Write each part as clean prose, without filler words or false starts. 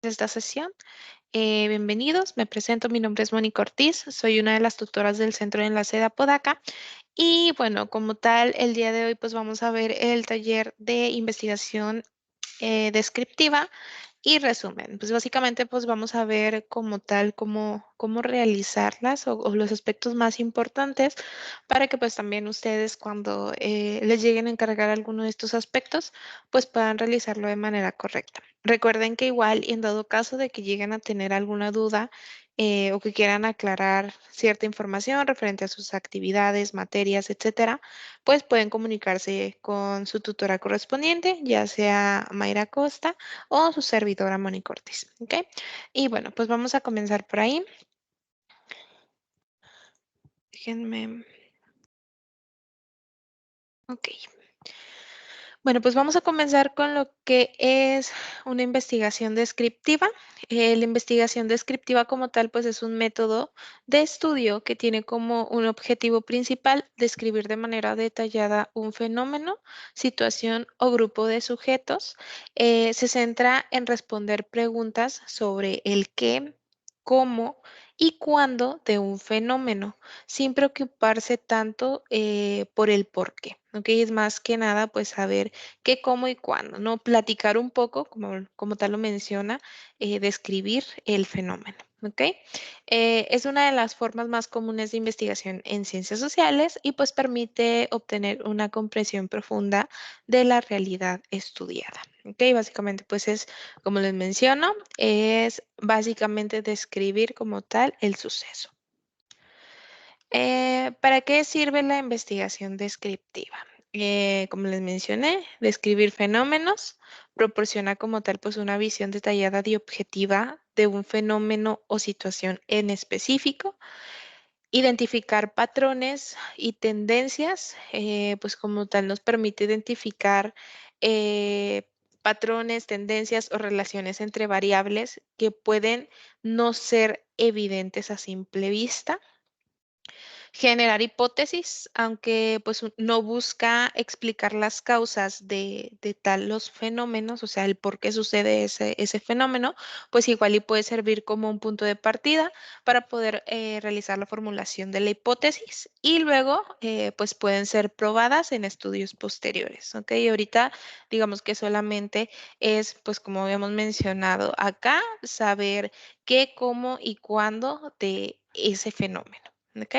esta sesión. Bienvenidos, me presento, mi nombre es Mónica Ortiz, soy una de las tutoras del Centro de Enlace de Apodaca y bueno, como tal, el día de hoy pues vamos a ver el taller de investigación descriptiva y resumen. Pues básicamente pues vamos a ver como tal cómo realizarlas o los aspectos más importantes para que pues también ustedes cuando les lleguen a encargar alguno de estos aspectos pues puedan realizarlo de manera correcta. Recuerden que igual y en dado caso de que lleguen a tener alguna duda o que quieran aclarar cierta información referente a sus actividades, materias, etcétera, pues pueden comunicarse con su tutora correspondiente, ya sea Mayra Costa o su servidora Mónica Ortiz, ¿ok? Y bueno, pues vamos a comenzar por ahí. Déjenme. Ok. Bueno, pues vamos a comenzar con lo que es una investigación descriptiva. La investigación descriptiva como tal, pues es un método de estudio que tiene como un objetivo principal describir de manera detallada un fenómeno, situación o grupo de sujetos. Se centra en responder preguntas sobre el qué, cómo y cuándo de un fenómeno, sin preocuparse tanto por el por qué. ¿Ok? Es más que nada, pues saber qué, cómo y cuándo, ¿no? Platicar un poco, como tal lo menciona, describir el fenómeno, ¿ok? Es una de las formas más comunes de investigación en ciencias sociales y pues permite obtener una comprensión profunda de la realidad estudiada, ¿ok? Básicamente, pues es, como les menciono, es básicamente describir como tal el suceso. ¿Para qué sirve la investigación descriptiva? Como les mencioné, describir fenómenos proporciona como tal pues una visión detallada y objetiva de un fenómeno o situación en específico, identificar patrones y tendencias, pues como tal nos permite identificar patrones, tendencias o relaciones entre variables que pueden no ser evidentes a simple vista, generar hipótesis, aunque pues no busca explicar las causas de tal los fenómenos, o sea, el por qué sucede ese fenómeno, pues igual y puede servir como un punto de partida para poder realizar la formulación de la hipótesis y luego pues pueden ser probadas en estudios posteriores, ¿ok? Y ahorita digamos que solamente es pues como habíamos mencionado acá, saber qué, cómo y cuándo de ese fenómeno, ¿ok?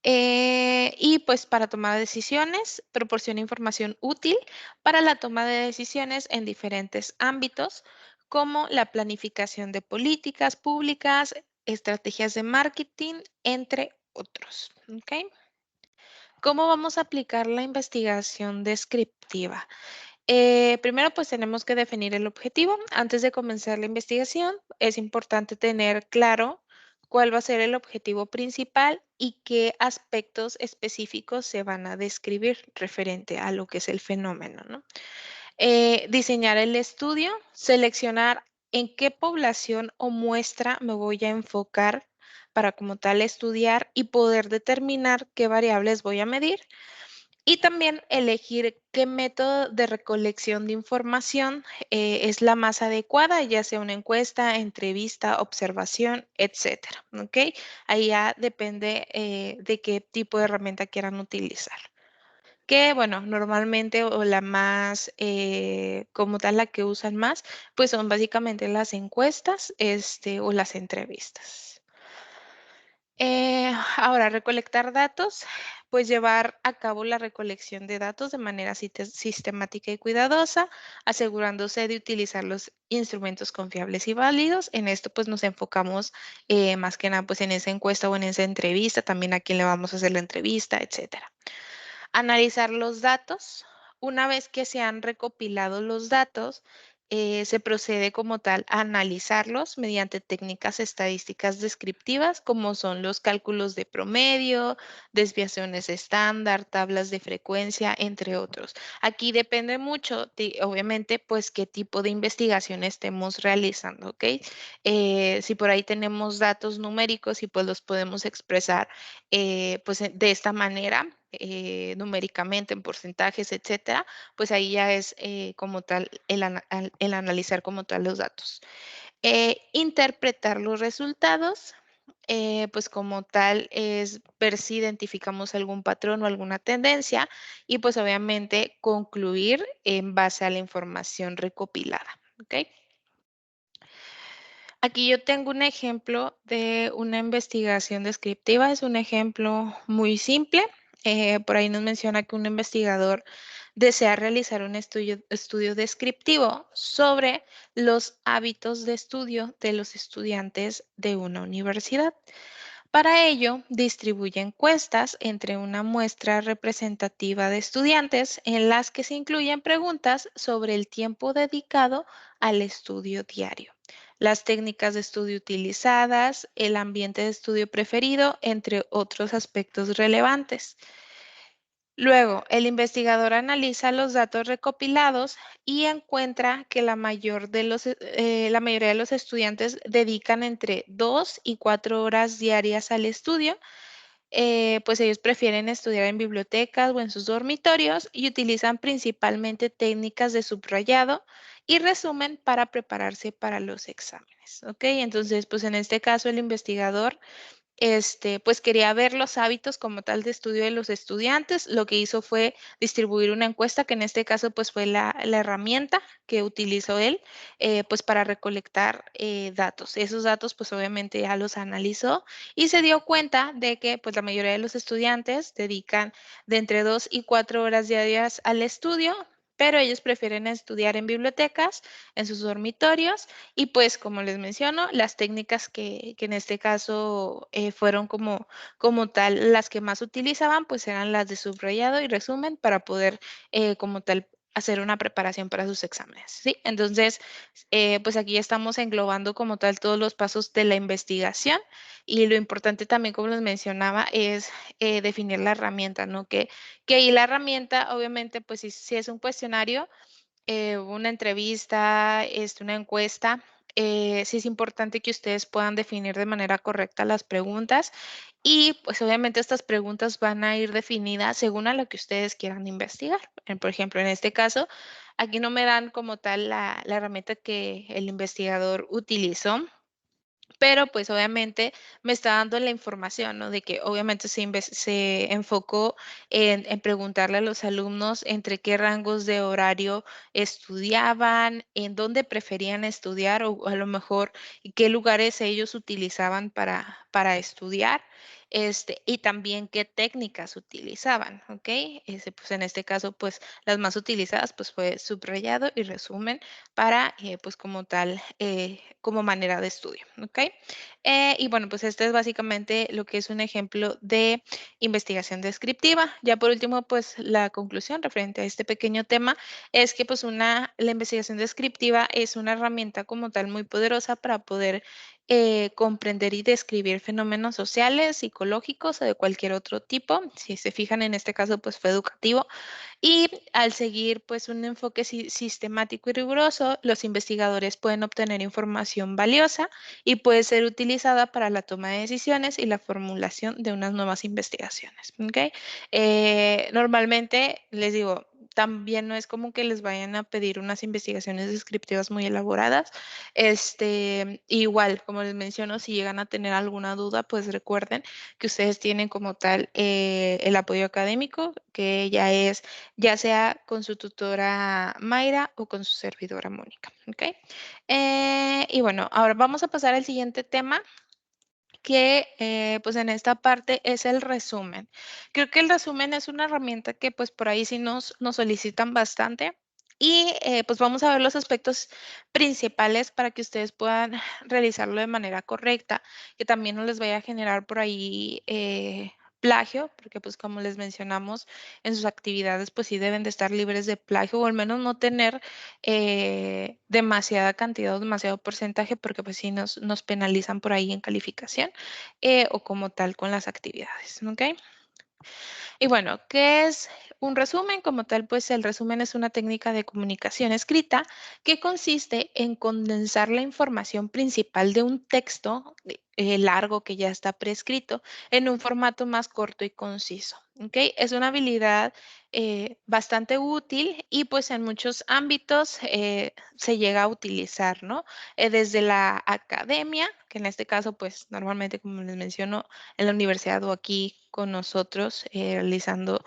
Y pues para tomar decisiones, proporciona información útil para la toma de decisiones en diferentes ámbitos, como la planificación de políticas públicas, estrategias de marketing, entre otros. ¿Ok? ¿Cómo vamos a aplicar la investigación descriptiva? Primero, pues tenemos que definir el objetivo. Antes de comenzar la investigación, es importante tener claro cuál va a ser el objetivo principal y qué aspectos específicos se van a describir referente a lo que es el fenómeno, ¿no? Diseñar el estudio, seleccionar en qué población o muestra me voy a enfocar para como tal estudiar y poder determinar qué variables voy a medir y también elegir qué método de recolección de información es la más adecuada, ya sea una encuesta, entrevista, observación, etcétera. ¿Ok? Ahí ya depende de qué tipo de herramienta quieran utilizar. Que bueno, normalmente o la más, como tal, la que usan más, pues son básicamente las encuestas, o las entrevistas. Ahora, recolectar datos, pues llevar a cabo la recolección de datos de manera sistemática y cuidadosa, asegurándose de utilizar los instrumentos confiables y válidos. En esto, pues nos enfocamos más que nada, pues en esa encuesta o en esa entrevista, también a quién le vamos a hacer la entrevista, etcétera. Analizar los datos. Una vez que se han recopilado los datos, se procede como tal a analizarlos mediante técnicas estadísticas descriptivas, como son los cálculos de promedio, desviaciones estándar, tablas de frecuencia, entre otros. Aquí depende mucho, obviamente, pues qué tipo de investigación estemos realizando, ¿ok? Si por ahí tenemos datos numéricos y pues los podemos expresar pues de esta manera numéricamente en porcentajes, etcétera, pues ahí ya es como tal el analizar como tal los datos. Interpretar los resultados, pues como tal es ver si identificamos algún patrón o alguna tendencia y pues obviamente concluir en base a la información recopilada. ¿Ok? Aquí yo tengo un ejemplo de una investigación descriptiva, es un ejemplo muy simple. Por ahí nos menciona que un investigador desea realizar un estudio descriptivo sobre los hábitos de estudio de los estudiantes de una universidad. Para ello, distribuye encuestas entre una muestra representativa de estudiantes en las que se incluyen preguntas sobre el tiempo dedicado al estudio diario, las técnicas de estudio utilizadas, el ambiente de estudio preferido, entre otros aspectos relevantes. Luego, el investigador analiza los datos recopilados y encuentra que la mayoría de los estudiantes dedican entre 2 y 4 horas diarias al estudio. Pues ellos prefieren estudiar en bibliotecas o en sus dormitorios y utilizan principalmente técnicas de subrayado y resumen para prepararse para los exámenes. ¿Ok? Entonces, pues en este caso el investigador pues quería ver los hábitos como tal de estudio de los estudiantes. Lo que hizo fue distribuir una encuesta, que en este caso pues fue la herramienta que utilizó él, pues para recolectar datos. Esos datos pues obviamente ya los analizó y se dio cuenta de que pues la mayoría de los estudiantes dedican de entre 2 y 4 horas diarias al estudio, pero ellos prefieren estudiar en bibliotecas, en sus dormitorios y pues, como les menciono, las técnicas que en este caso fueron como tal las que más utilizaban, pues eran las de subrayado y resumen para poder como tal hacer una preparación para sus exámenes, ¿sí? Entonces, pues aquí estamos englobando como tal todos los pasos de la investigación y lo importante también, como les mencionaba, es definir la herramienta, ¿no? Que ahí la herramienta, obviamente, pues si es un cuestionario, una entrevista, una encuesta, sí es importante que ustedes puedan definir de manera correcta las preguntas y pues obviamente estas preguntas van a ir definidas según a lo que ustedes quieran investigar. Por ejemplo, en este caso, aquí no me dan como tal la herramienta que el investigador utilizó, pero pues obviamente me está dando la información, ¿no? De que obviamente se enfocó en preguntarle a los alumnos entre qué rangos de horario estudiaban, en dónde preferían estudiar o a lo mejor qué lugares ellos utilizaban para estudiar. Y también qué técnicas utilizaban, ¿ok? Pues en este caso, pues las más utilizadas, pues fue subrayado y resumen para, pues como tal, como manera de estudio, ¿ok? Y bueno, pues este es básicamente lo que es un ejemplo de investigación descriptiva. Ya por último, pues la conclusión referente a este pequeño tema es que pues la investigación descriptiva es una herramienta como tal muy poderosa para poder comprender y describir fenómenos sociales, psicológicos o de cualquier otro tipo. Si se fijan, en este caso, pues fue educativo y al seguir pues un enfoque sistemático y riguroso, los investigadores pueden obtener información valiosa y puede ser utilizada para la toma de decisiones y la formulación de unas nuevas investigaciones. ¿Ok? Normalmente, les digo, también no es como que les vayan a pedir unas investigaciones descriptivas muy elaboradas. Igual, como les menciono, si llegan a tener alguna duda, pues recuerden que ustedes tienen como tal el apoyo académico, que ya sea con su tutora Mayra o con su servidora Mónica. ¿Ok? Y bueno, ahora vamos a pasar al siguiente tema que pues en esta parte es el resumen. Creo que el resumen es una herramienta que pues por ahí sí nos solicitan bastante y pues vamos a ver los aspectos principales para que ustedes puedan realizarlo de manera correcta, que también no les vaya a generar por ahí plagio, porque pues como les mencionamos en sus actividades pues sí deben de estar libres de plagio o al menos no tener demasiada cantidad o demasiado porcentaje porque pues sí nos penalizan por ahí en calificación o como tal con las actividades, ¿ok? Y bueno, ¿qué es un resumen? Como tal, pues el resumen es una técnica de comunicación escrita que consiste en condensar la información principal de un texto largo que ya está prescrito en un formato más corto y conciso. ¿Ok? Es una habilidad bastante útil y pues en muchos ámbitos se llega a utilizar, ¿no? Desde la academia, que en este caso pues normalmente como les menciono en la universidad o aquí con nosotros realizando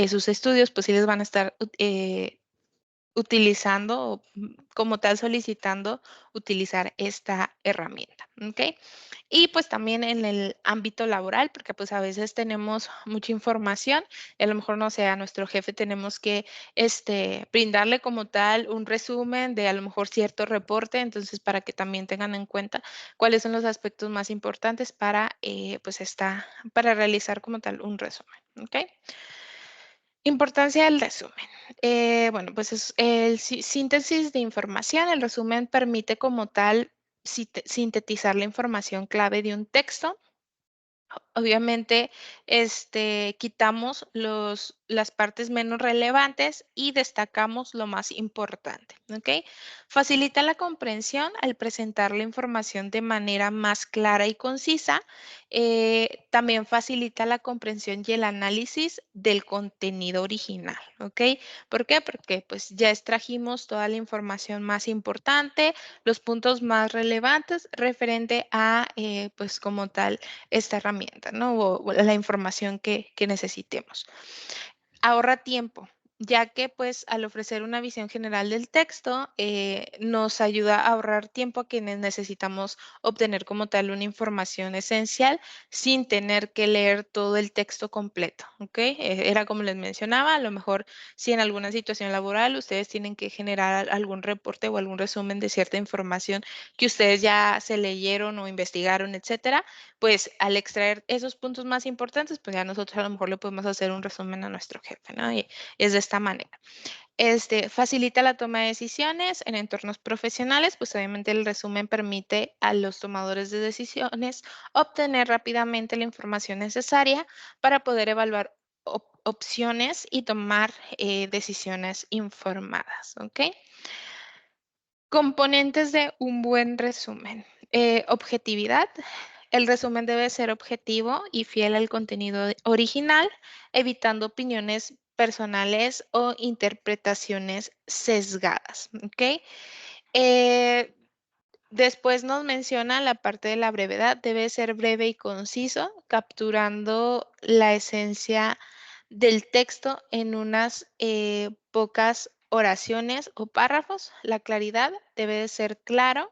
sus estudios, pues sí les van a estar utilizando o como tal solicitando utilizar esta herramienta, ¿ok? Y pues también en el ámbito laboral, porque pues a veces tenemos mucha información y a lo mejor, no sé, a nuestro jefe tenemos que brindarle como tal un resumen de a lo mejor cierto reporte, entonces para que también tengan en cuenta cuáles son los aspectos más importantes para para realizar como tal un resumen, ¿ok? Importancia del resumen. Bueno, pues es el síntesis de información. El resumen permite como tal sintetizar la información clave de un texto. Obviamente, quitamos las partes menos relevantes y destacamos lo más importante, ¿ok? Facilita la comprensión al presentar la información de manera más clara y concisa. También facilita la comprensión y el análisis del contenido original, ¿ok? ¿Por qué? Porque pues ya extrajimos toda la información más importante, los puntos más relevantes referente a, pues como tal, esta herramienta, ¿no? O la información que necesitemos. Ahorra tiempo, ya que pues al ofrecer una visión general del texto, nos ayuda a ahorrar tiempo a quienes necesitamos obtener como tal una información esencial sin tener que leer todo el texto completo, ¿ok? Era como les mencionaba, a lo mejor si en alguna situación laboral ustedes tienen que generar algún reporte o algún resumen de cierta información que ustedes ya se leyeron o investigaron, etcétera, pues al extraer esos puntos más importantes, pues ya nosotros a lo mejor le podemos hacer un resumen a nuestro jefe, ¿no? Y es de esta manera. Facilita la toma de decisiones en entornos profesionales, pues obviamente el resumen permite a los tomadores de decisiones obtener rápidamente la información necesaria para poder evaluar opciones y tomar decisiones informadas, ¿ok? Componentes de un buen resumen. Objetividad. El resumen debe ser objetivo y fiel al contenido original, evitando opiniones personales o interpretaciones sesgadas. ¿Ok? Eh, Después nos menciona la parte de la brevedad. Debe ser breve y conciso, capturando la esencia del texto en unas pocas oraciones o párrafos. La claridad debe de ser claro,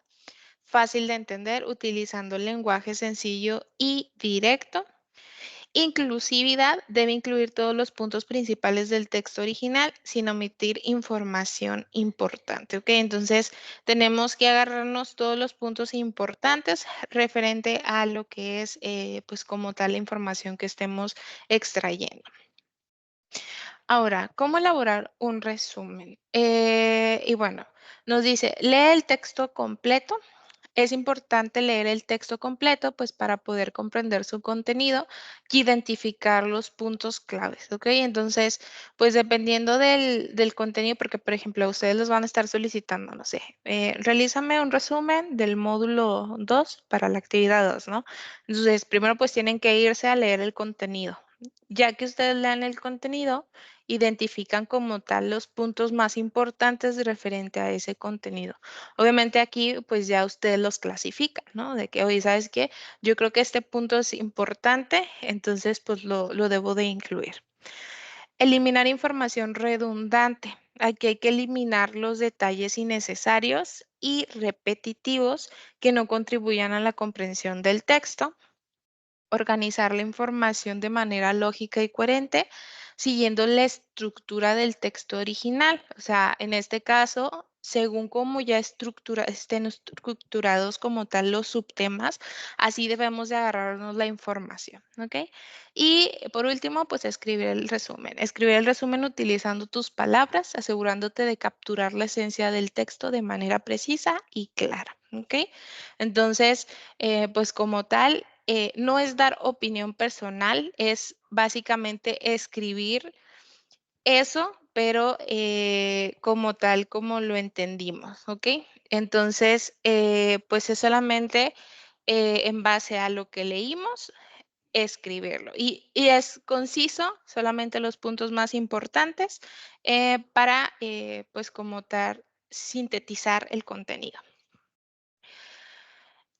fácil de entender, utilizando lenguaje sencillo y directo. Inclusividad debe incluir todos los puntos principales del texto original sin omitir información importante. ¿Ok? Entonces tenemos que agarrarnos todos los puntos importantes referente a lo que es, pues como tal, la información que estemos extrayendo. Ahora, ¿cómo elaborar un resumen? Y bueno, nos dice, lee el texto completo. Es importante leer el texto completo, pues para poder comprender su contenido y identificar los puntos claves, ¿ok? Entonces, pues dependiendo del contenido, porque por ejemplo, ustedes los van a estar solicitando, no sé, realízame un resumen del módulo 2 para la actividad 2, ¿no? Entonces, primero pues tienen que irse a leer el contenido. Ya que ustedes lean el contenido, identifican como tal los puntos más importantes referente a ese contenido. Obviamente aquí pues ya ustedes los clasifican, ¿no? De que, oye, ¿sabes qué? Yo creo que este punto es importante, entonces pues lo debo de incluir. Eliminar información redundante. Aquí hay que eliminar los detalles innecesarios y repetitivos que no contribuyan a la comprensión del texto. Organizar la información de manera lógica y coherente, siguiendo la estructura del texto original. O sea, en este caso, según cómo ya estén estructurados como tal los subtemas, así debemos de agarrarnos la información, ¿ok? Y por último, pues escribir el resumen. Escribir el resumen utilizando tus palabras, asegurándote de capturar la esencia del texto de manera precisa y clara, ¿ok? Entonces, pues como tal, no es dar opinión personal, es básicamente escribir eso, pero como tal, como lo entendimos, ¿ok? Entonces, pues es solamente en base a lo que leímos, escribirlo. Y es conciso, solamente los puntos más importantes para, pues como tal, sintetizar el contenido.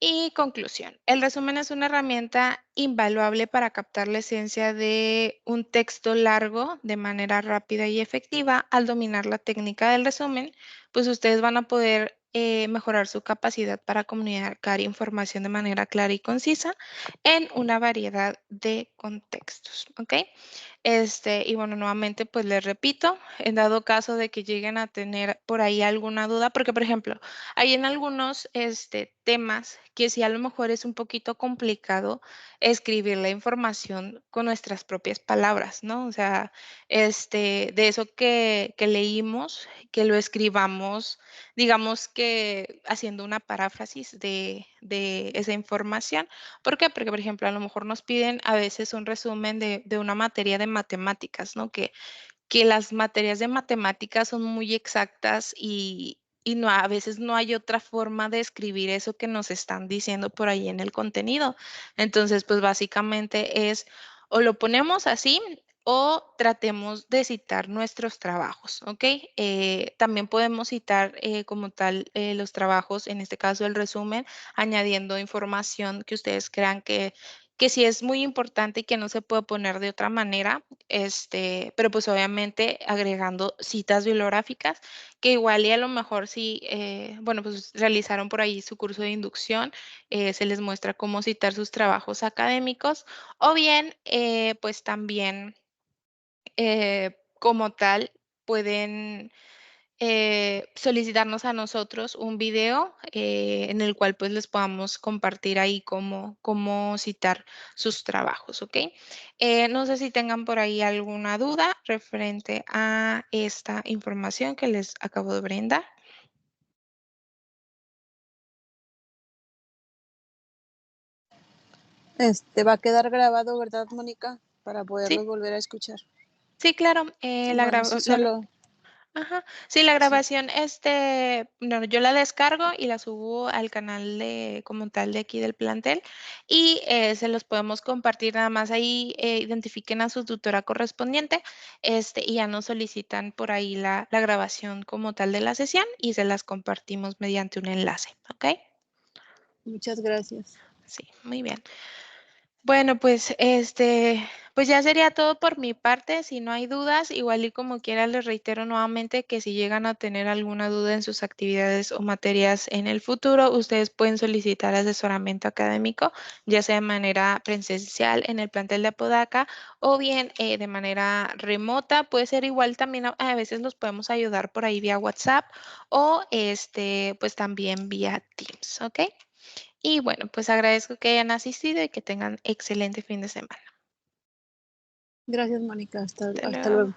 Y conclusión, el resumen es una herramienta invaluable para captar la esencia de un texto largo de manera rápida y efectiva. Al dominar la técnica del resumen, pues ustedes van a poder mejorar su capacidad para comunicar información de manera clara y concisa en una variedad de contextos, ¿ok? Y bueno, nuevamente, pues les repito, en dado caso de que lleguen a tener por ahí alguna duda, porque por ejemplo, hay en algunos temas que sí a lo mejor es un poquito complicado escribir la información con nuestras propias palabras, ¿no? O sea, de eso que leímos, que lo escribamos, digamos que haciendo una paráfrasis de esa información. ¿Por qué? Porque, por ejemplo, a lo mejor nos piden a veces un resumen de una materia de matemáticas, ¿no? Que las materias de matemáticas son muy exactas y no, a veces no hay otra forma de escribir eso que nos están diciendo por ahí en el contenido. Entonces, pues básicamente es o lo ponemos así o tratemos de citar nuestros trabajos, ¿ok? También podemos citar como tal los trabajos, en este caso el resumen, añadiendo información que ustedes crean que sí es muy importante y que no se puede poner de otra manera, pero pues obviamente agregando citas bibliográficas, que igual y a lo mejor si, bueno, pues realizaron por ahí su curso de inducción, se les muestra cómo citar sus trabajos académicos, o bien, pues también como tal, pueden solicitarnos a nosotros un video en el cual pues les podamos compartir ahí cómo citar sus trabajos, ¿ok? No sé si tengan por ahí alguna duda referente a esta información que les acabo de brindar. Va a quedar grabado, ¿verdad, Mónica? Para Sí, poderlos volver a escuchar. sí, claro. Bueno, sí, solo. Ajá. Sí, la Sí. grabación, no, yo la descargo y la subo al canal como tal de aquí del plantel y se los podemos compartir nada más ahí, identifiquen a su tutora correspondiente, y ya nos solicitan por ahí la grabación como tal de la sesión y se las compartimos mediante un enlace, ¿ok? Muchas gracias. Sí, muy bien. Bueno, pues pues ya sería todo por mi parte. Si no hay dudas, igual y como quiera les reitero nuevamente que si llegan a tener alguna duda en sus actividades o materias en el futuro, ustedes pueden solicitar asesoramiento académico, ya sea de manera presencial en el plantel de Apodaca o bien de manera remota. Puede ser igual también a veces los podemos ayudar por ahí vía WhatsApp o pues también vía Teams, ¿ok? Y bueno, pues agradezco que hayan asistido y que tengan excelente fin de semana. Gracias, Mónica. Hasta Hasta luego. luego.